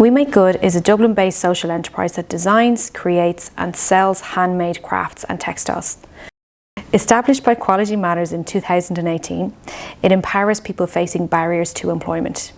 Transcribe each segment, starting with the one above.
We Make Good is a Dublin-based social enterprise that designs, creates and sells handmade crafts and textiles. Established by Quality Matters in 2018, it empowers people facing barriers to employment.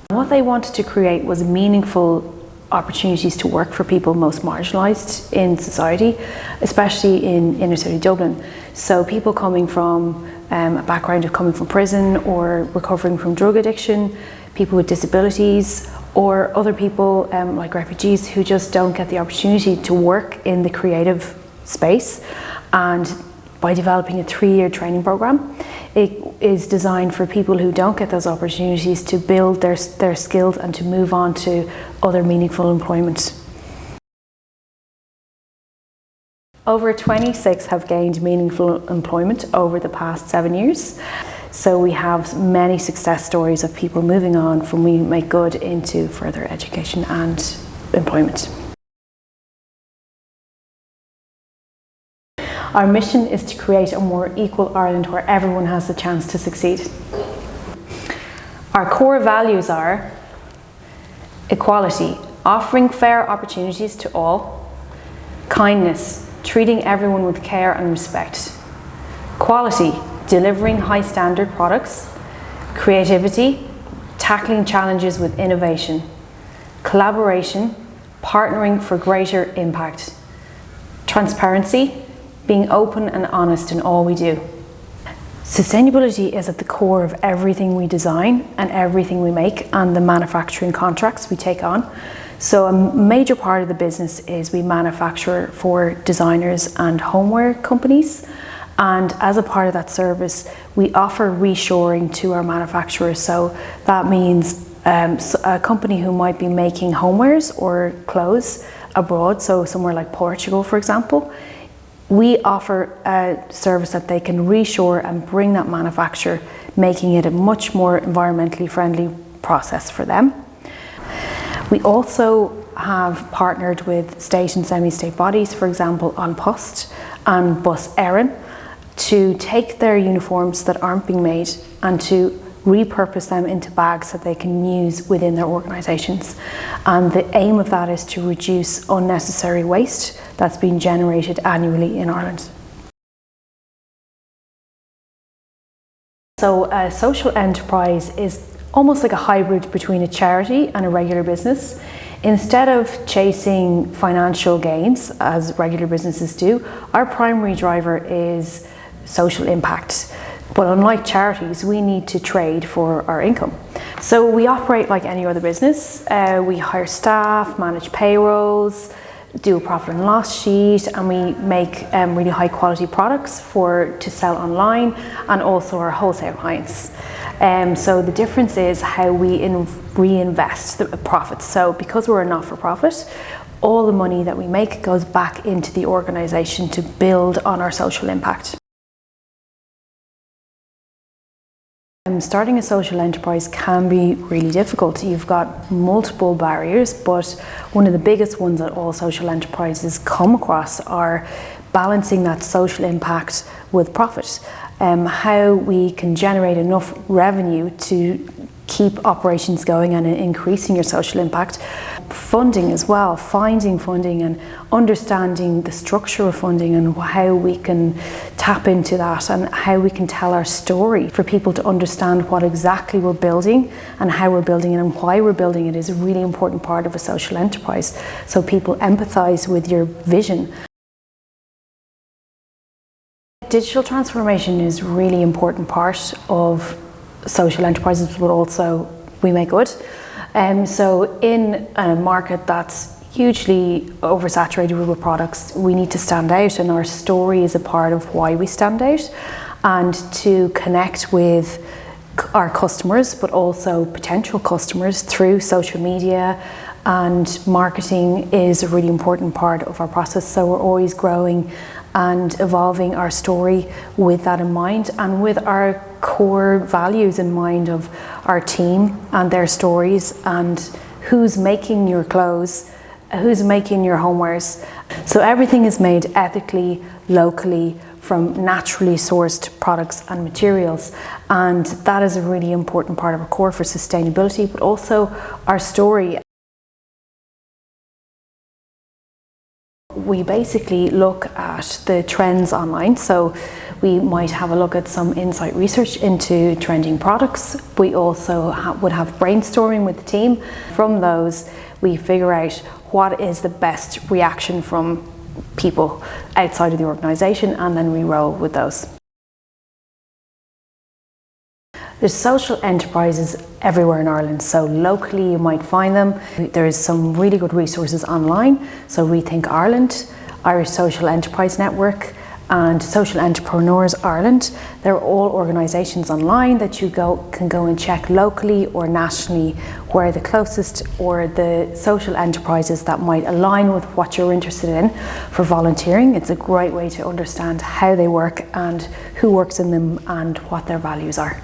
What they wanted to create was meaningful opportunities to work for people most marginalised in society, especially in inner city Dublin. So people coming from a background of coming from prison or recovering from drug addiction, people with disabilities, or other people like refugees who just don't get the opportunity to work in the creative space. And by developing a 3-year training program, it is designed for people who don't get those opportunities to build their skills and to move on to other meaningful employment. Over 26 have gained meaningful employment over the past 7 years. So we have many success stories of people moving on from We Make Good into further education and employment. Our mission is to create a more equal Ireland where everyone has the chance to succeed. Our core values are equality, offering fair opportunities to all; kindness, treating everyone with care and respect; quality, delivering high standard products; creativity, tackling challenges with innovation; collaboration, partnering for greater impact; transparency, being open and honest in all we do. Sustainability is at the core of everything we design and everything we make and the manufacturing contracts we take on. So a major part of the business is we manufacture for designers and homeware companies. And as a part of that service, we offer reshoring to our manufacturers. So that means a company who might be making homewares or clothes abroad, so somewhere like Portugal, for example, we offer a service that they can reshore and bring that manufacture, making it a much more environmentally friendly process for them. We also have partnered with state and semi-state bodies, for example, An Post and Bus Éireann, to take their uniforms that aren't being made and to repurpose them into bags that they can use within their organisations. And the aim of that is to reduce unnecessary waste that's being generated annually in Ireland. So a social enterprise is almost like a hybrid between a charity and a regular business. Instead of chasing financial gains, as regular businesses do, our primary driver is social impact. But unlike charities, we need to trade for our income. So we operate like any other business. We hire staff, manage payrolls, do a profit and loss sheet, and we make really high quality products to sell online and also our wholesale clients. So the difference is how we reinvest the profits. So because we're a not-for-profit, all the money that we make goes back into the organisation to build on our social impact. Starting a social enterprise can be really difficult. You've got multiple barriers, but one of the biggest ones that all social enterprises come across are balancing that social impact with profit. How we can generate enough revenue to keep operations going and increasing your social impact. Funding as well, finding funding and understanding the structure of funding and how we can tap into that and how we can tell our story for people to understand what exactly we're building and how we're building it and why we're building it is a really important part of a social enterprise. So people empathise with your vision. Digital transformation is a really important part of social enterprises, but also We Make Good. So in a market that's hugely oversaturated with products, we need to stand out, and our story is a part of why we stand out, and to connect with our customers but also potential customers through social media and marketing is a really important part of our process. So we're always growing and evolving our story with that in mind and with our core values in mind of our team and their stories and who's making your clothes, who's making your homewares. So everything is made ethically, locally, from naturally sourced products and materials, and that is a really important part of our core for sustainability, but also our story. we basically look at the trends online. So we might have a look at some insight research into trending products. We also would have brainstorming with the team. From those, we figure out what is the best reaction from people outside of the organisation, and then we roll with those. There's social enterprises everywhere in Ireland, so locally you might find them. There is some really good resources online, so Rethink Ireland, Irish Social Enterprise Network, and Social Entrepreneurs Ireland. They're all organisations online that you can go and check locally or nationally where the closest or the social enterprises that might align with what you're interested in for volunteering. It's a great way to understand how they work and who works in them and what their values are.